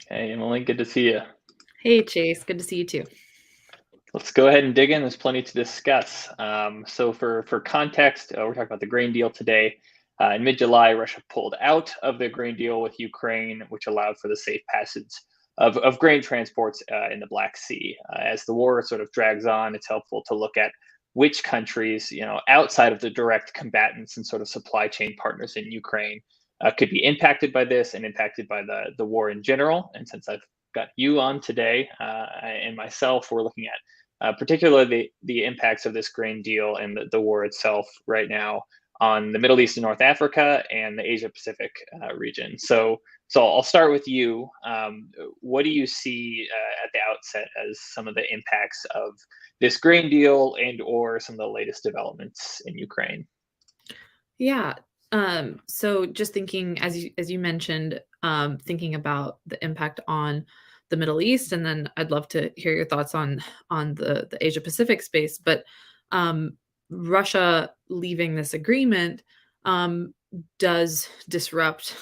Hey, Emily, good to see you. Hey Chase, good to see you too. Let's go ahead and dig in. There's plenty to discuss. So for context, we're talking about the grain deal today. In mid-July, Russia pulled out of the grain deal with Ukraine, which allowed for the safe passage of grain transports in the Black Sea. As the war sort of drags on, it's helpful to look at which countries, outside of the direct combatants and sort of supply chain partners in Ukraine, could be impacted by this and impacted by the war in general. And since I've got you on today and myself, we're looking at particularly the impacts of this grain deal and the war itself right now on the Middle East and North Africa and the Asia Pacific region. So I'll start with you. What do you see at the outset as some of the impacts of this grain deal and or some of the latest developments in Ukraine? Yeah. So just thinking as you mentioned, thinking about the impact on the Middle East, and then I'd love to hear your thoughts on the Asia Pacific space. But um, Russia leaving this agreement does disrupt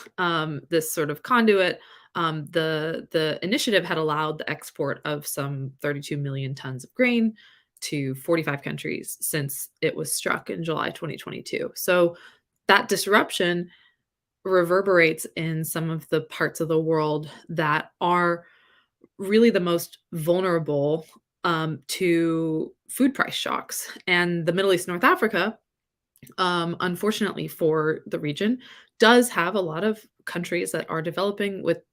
this sort of conduit. The initiative had allowed the export of some 32 million tons of grain to 45 countries since it was struck in July 2022. So that disruption reverberates in some of the parts of the world that are really the most vulnerable to food price shocks. And the Middle East, North Africa, unfortunately for the region, does have a lot of countries that are developing with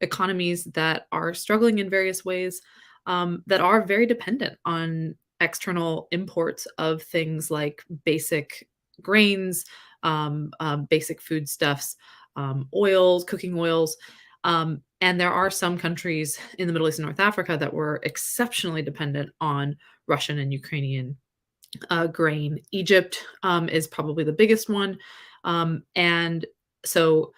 economies that are struggling in various ways, that are very dependent on external imports of things like basic grains, basic foodstuffs, oils, cooking oils. And there are some countries in the Middle East and North Africa that were exceptionally dependent on Russian and Ukrainian grain. Egypt is probably the biggest one. And so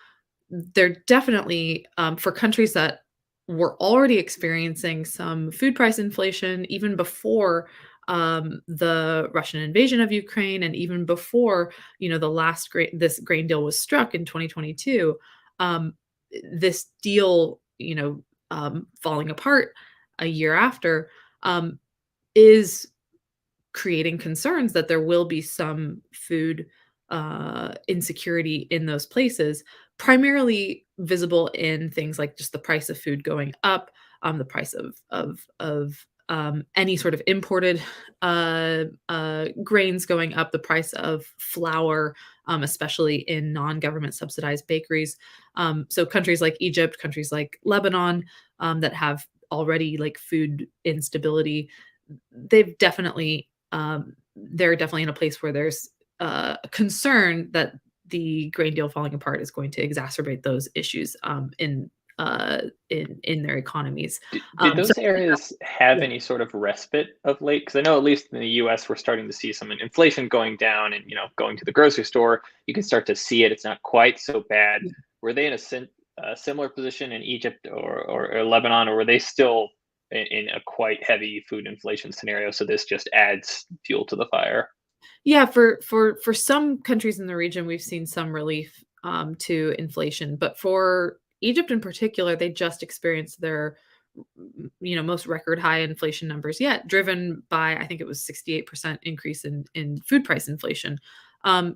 they're definitely, for countries that were already experiencing some food price inflation even before the Russian invasion of Ukraine, and even before this grain deal was struck in 2022. Um, this deal, falling apart a year after, is creating concerns that there will be some food insecurity in those places, primarily visible in things like just the price of food going up, the price of any sort of imported grains going up, the price of flour, especially in non-government subsidized bakeries. So countries like Egypt, countries like Lebanon, that have already like food instability, they've definitely they're definitely in a place where there's a concern that the grain deal falling apart is going to exacerbate those issues in their economies. Did So those areas have yeah, any sort of respite of late? Because I know at least in the U.S. we're starting to see some inflation going down, and going to the grocery store, you can start to see it. It's not quite so bad. yeah. Were they in a similar position in Egypt or Lebanon, or were they still in a quite heavy food inflation scenario? So this just adds fuel to the fire. Yeah, for some countries in the region, we've seen some relief to inflation, but for Egypt in particular, they just experienced their most record high inflation numbers yet, driven by, I think it was 68% increase in food price inflation.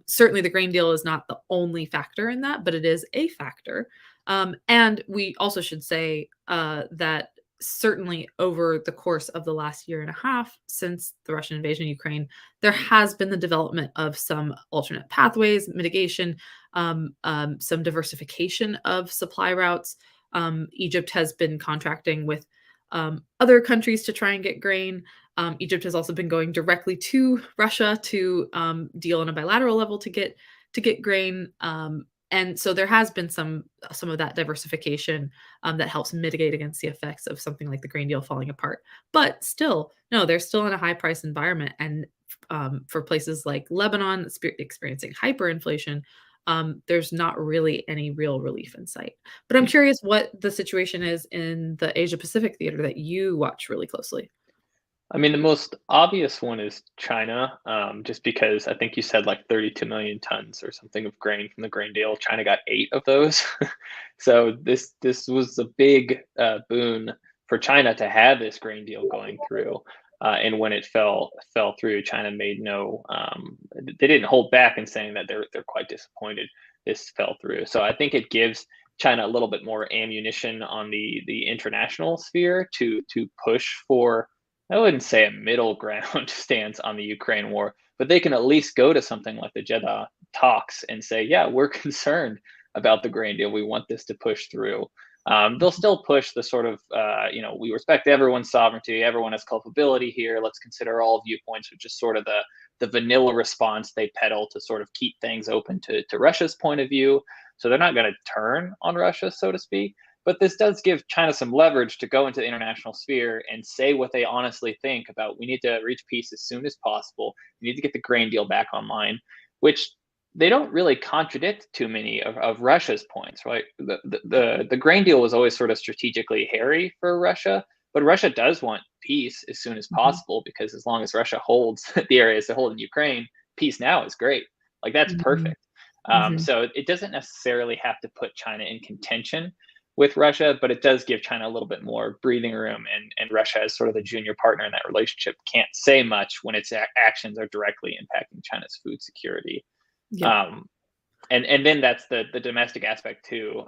Certainly, the grain deal is not the only factor in that, but it is a factor. And we also should say that certainly over the course of the last year and a half since the Russian invasion of Ukraine, there has been the development of some alternate pathways, mitigation, some diversification of supply routes. Egypt has been contracting with other countries to try and get grain. Egypt has also been going directly to Russia to deal on a bilateral level to get grain. And so there has been some of that diversification that helps mitigate against the effects of something like the grain deal falling apart. But still, no, they're still in a high price environment, and for places like Lebanon experiencing hyperinflation, there's not really any real relief in sight. But I'm curious what the situation is in the Asia Pacific theater that you watch really closely. I mean, the most obvious one is China, just because I think you said like 32 million tons or something of grain from the grain deal. China got 8 of those, so this was a big boon for China to have this grain deal going through. And when it fell through, China made no. They didn't hold back in saying that they're quite disappointed this fell through. So I think it gives China a little bit more ammunition on the international sphere to push for, I wouldn't say a middle ground stance on the Ukraine war, but they can at least go to something like the Jeddah talks and say, yeah, we're concerned about the grain deal. We want this to push through. They'll still push the sort of, we respect everyone's sovereignty. Everyone has culpability here. Let's consider all viewpoints, which is sort of the vanilla response they peddle to sort of keep things open to Russia's point of view. So they're not going to turn on Russia, so to speak. But this does give China some leverage to go into the international sphere and say what they honestly think about, we need to reach peace as soon as possible. We need to get the grain deal back online, which they don't really contradict too many of Russia's points, right? The grain deal was always sort of strategically hairy for Russia, but Russia does want peace as soon as Mhm. possible, because as long as Russia holds the areas they hold in Ukraine, peace now is great. Like that's Mhm. perfect. Mhm. So it doesn't necessarily have to put China in contention with Russia, but it does give China a little bit more breathing room. And Russia, as sort of the junior partner in that relationship, can't say much when its actions are directly impacting China's food security. Yep. Um, and then that's the domestic aspect too.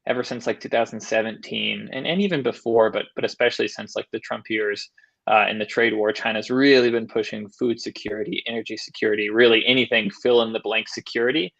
Ever since like 2017, and even before, but especially since like the Trump years and the trade war, China's really been pushing food security, energy security, really anything fill in the blank security.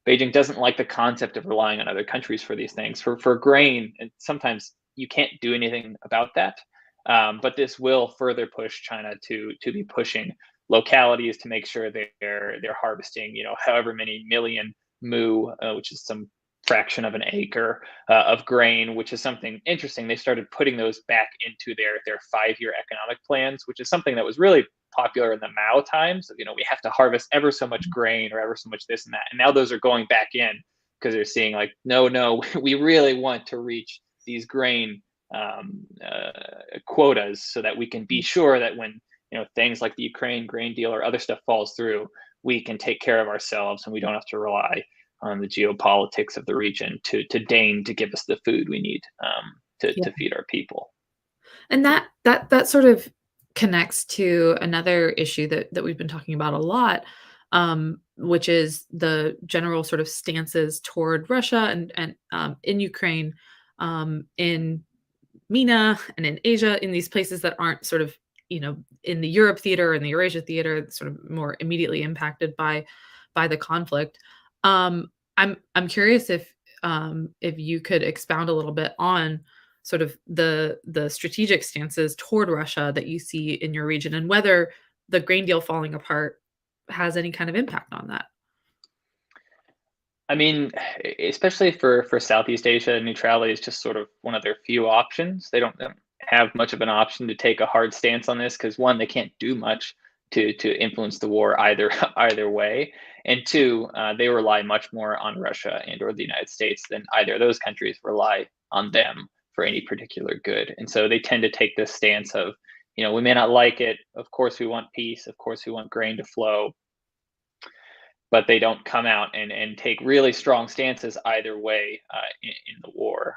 Beijing doesn't like the concept of relying on other countries for these things. For grain, and sometimes you can't do anything about that. But this will further push China to be pushing localities to make sure they're harvesting, however many million mu, which is some fraction of an acre of grain, which is something interesting. They started putting those back into their 5-year economic plans, which is something that was really popular in the Mao times. We have to harvest ever so much grain or ever so much this and that. And now those are going back in because they're seeing like, no, we really want to reach these grain quotas so that we can be sure that when things like the Ukraine grain deal or other stuff falls through, we can take care of ourselves and we don't have to rely on the geopolitics of the region to deign to give us the food we need Yeah. to feed our people. And that sort of connects to another issue that we've been talking about a lot, which is the general sort of stances toward Russia and in Ukraine, in MENA and in Asia, in these places that aren't sort of, in the Europe theater and the Eurasia theater, sort of more immediately impacted by the conflict. I'm curious if you could expound a little bit on sort of the strategic stances toward Russia that you see in your region, and whether the grain deal falling apart has any kind of impact on that. I mean, especially for Southeast Asia, neutrality is just sort of one of their few options. They don't have much of an option to take a hard stance on this because, one, they can't do much to influence the war either either way, and two, they rely much more on Russia and or the United States than either of those countries rely on them for any particular good. And so they tend to take this stance of, we may not like it. Of course, we want peace. Of course, we want grain to flow, but they don't come out and take really strong stances either way in the war.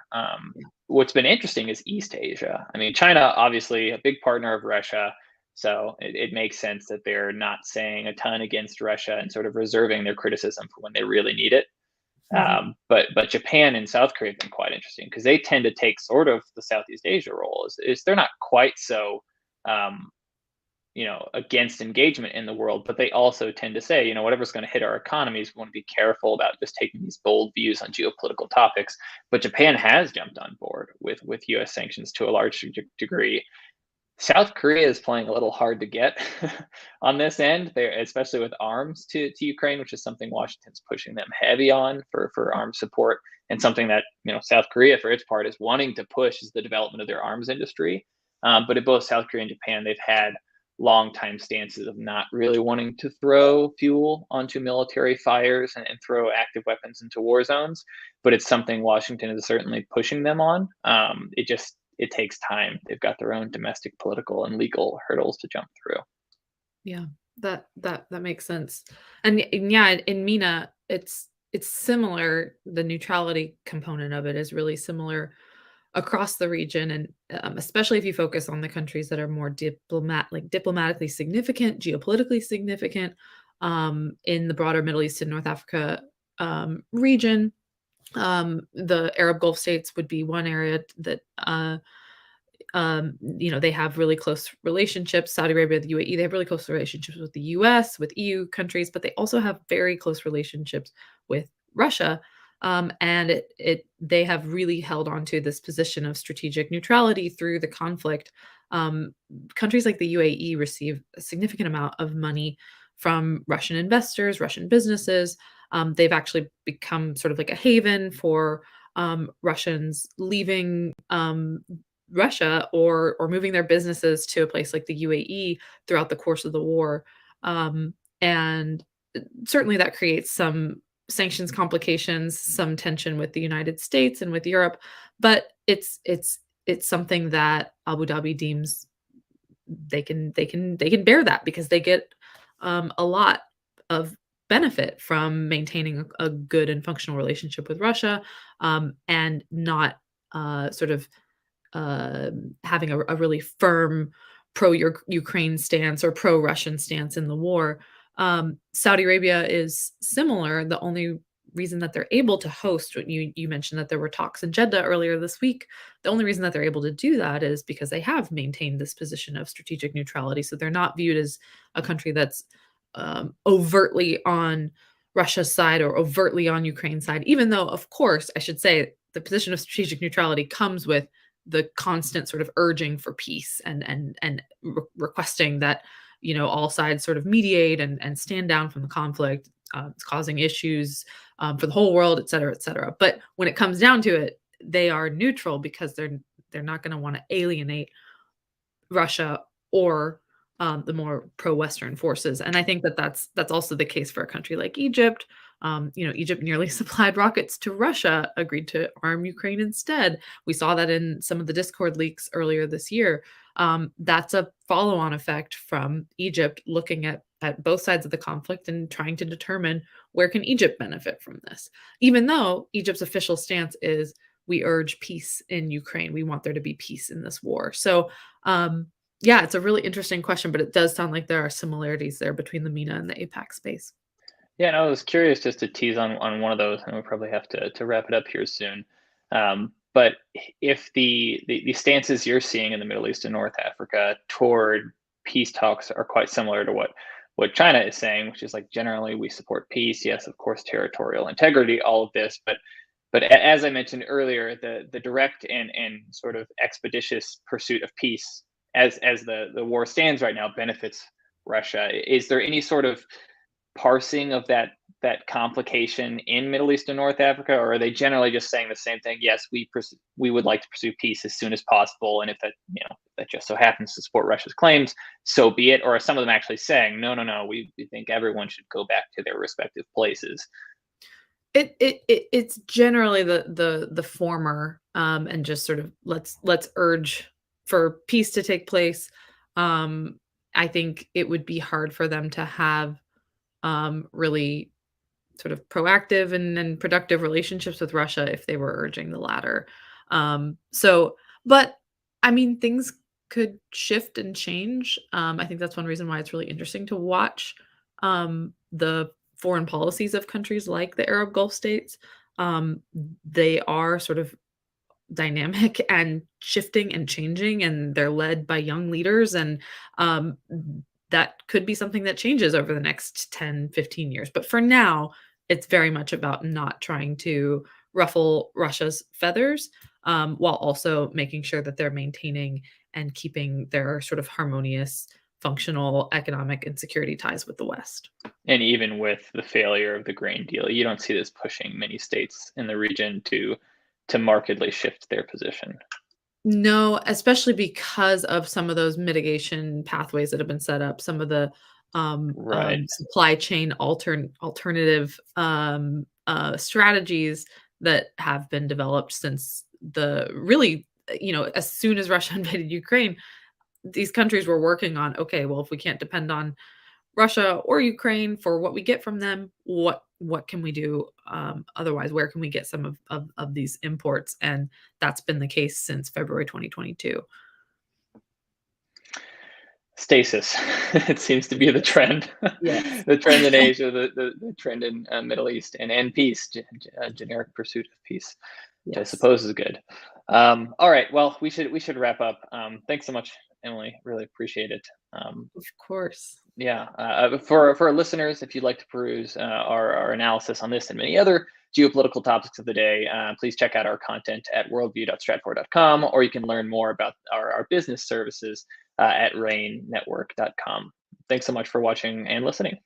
What's been interesting is East Asia. I mean, China, obviously a big partner of Russia, so it makes sense that they're not saying a ton against Russia and sort of reserving their criticism for when they really need it. Mhm. But Japan and South Korea have been quite interesting because they tend to take sort of the Southeast Asia role. Is they're not quite so um, against engagement in the world, but they also tend to say, whatever's going to hit our economies, we want to be careful about just taking these bold views on geopolitical topics. But Japan has jumped on board with U.S. sanctions to a large degree. South Korea is playing a little hard to get on this end, there, especially with arms to Ukraine, which is something Washington's pushing them heavy on for arms support, and something that South Korea, for its part, is wanting to push is the development of their arms industry. But in both South Korea and Japan, they've had long time stances of not really wanting to throw fuel onto military fires and throw active weapons into war zones. But it's something Washington is certainly pushing them on. it takes time. They've got their own domestic political and legal hurdles to jump through. Yeah, that makes sense. And yeah, in MENA, it's similar. The neutrality component of it is really similar across the region, and especially if you focus on the countries that are more diplomatically significant, geopolitically significant, in the broader Middle East and North Africa region. The Arab Gulf states would be one area that they have really close relationships. Saudi Arabia, the UAE, they have really close relationships with the US, with EU countries, but they also have very close relationships with Russia. And they have really held on to this position of strategic neutrality through the conflict. Countries like the UAE receive a significant amount of money from Russian investors, Russian businesses. They've actually become sort of like a haven for Russians leaving Russia or moving their businesses to a place like the UAE throughout the course of the war. And certainly that creates some sanctions complications, some tension with the United States and with Europe, but it's something that Abu Dhabi deems they can bear that because they get a lot of benefit from maintaining a good and functional relationship with Russia, and not sort of having a really firm pro Ukraine stance or pro Russian stance in the war. Saudi Arabia is similar. The only reason that they're able to host, what you mentioned that there were talks in Jeddah earlier this week. The only reason that they're able to do that is because they have maintained this position of strategic neutrality. So they're not viewed as a country that's overtly on Russia's side or overtly on Ukraine's side, even though, of course, I should say the position of strategic neutrality comes with the constant sort of urging for peace and requesting that all sides sort of mediate and stand down from the conflict. It's causing issues for the whole world, et cetera, et cetera. But when it comes down to it, they are neutral because they're not going to want to alienate Russia or the more pro-Western forces. And I think that that's also the case for a country like Egypt. Egypt nearly supplied rockets to Russia, agreed to arm Ukraine instead. We saw that in some of the Discord leaks earlier this year. That's a follow-on effect from Egypt looking at both sides of the conflict and trying to determine where can Egypt benefit from this. Even though Egypt's official stance is we urge peace in Ukraine. We want there to be peace in this war. So, yeah, it's a really interesting question, but it does sound like there are similarities there between the MENA and the APAC space. Yeah, and I was curious just to tease on one of those, and we'll probably have to wrap it up here soon. But if the stances you're seeing in the Middle East and North Africa toward peace talks are quite similar to what China is saying, which is like generally we support peace, yes, of course, territorial integrity, all of this, but as I mentioned earlier, the direct and sort of expeditious pursuit of peace as the war stands right now benefits Russia. Is there any sort of parsing of that complication in Middle East and North Africa, or are they generally just saying the same thing? Yes, we would like to pursue peace as soon as possible, and if that just so happens to support Russia's claims, so be it. Or are some of them actually saying no, we think everyone should go back to their respective places? It's generally the former, and just sort of let's urge for peace to take place. I think it would be hard for them to have really sort of proactive and productive relationships with Russia if they were urging the latter. But I mean, things could shift and change. I think that's one reason why it's really interesting to watch the foreign policies of countries like the Arab Gulf states. They are sort of dynamic and shifting and changing, and they're led by young leaders. And that could be something that changes over the next 10, 15 years. But for now, it's very much about not trying to ruffle Russia's feathers, while also making sure that they're maintaining and keeping their sort of harmonious, functional economic and security ties with the West. And even with the failure of the grain deal, you don't see this pushing many states in the region to markedly shift their position. No, especially because of some of those mitigation pathways that have been set up, some of the Right. supply chain alternative strategies that have been developed since the really as soon as Russia invaded Ukraine, these countries were working on, okay, well, if we can't depend on Russia or Ukraine for what we get from them, what can we do otherwise? Where can we get some of these imports? And that's been the case since February 2022. Stasis. It seems to be the trend. Yes. The trend in Asia, the trend in Middle East, and peace, generic pursuit of peace, which I Yes. suppose is good. All right, well, we should wrap up. Thanks so much, Emily. Really appreciate it. Of course. Yeah, for our listeners, if you'd like to peruse our analysis on this and many other geopolitical topics of the day, please check out our content at worldview.stratfor.com, or you can learn more about our business services at ranenetwork.com. Thanks so much for watching and listening.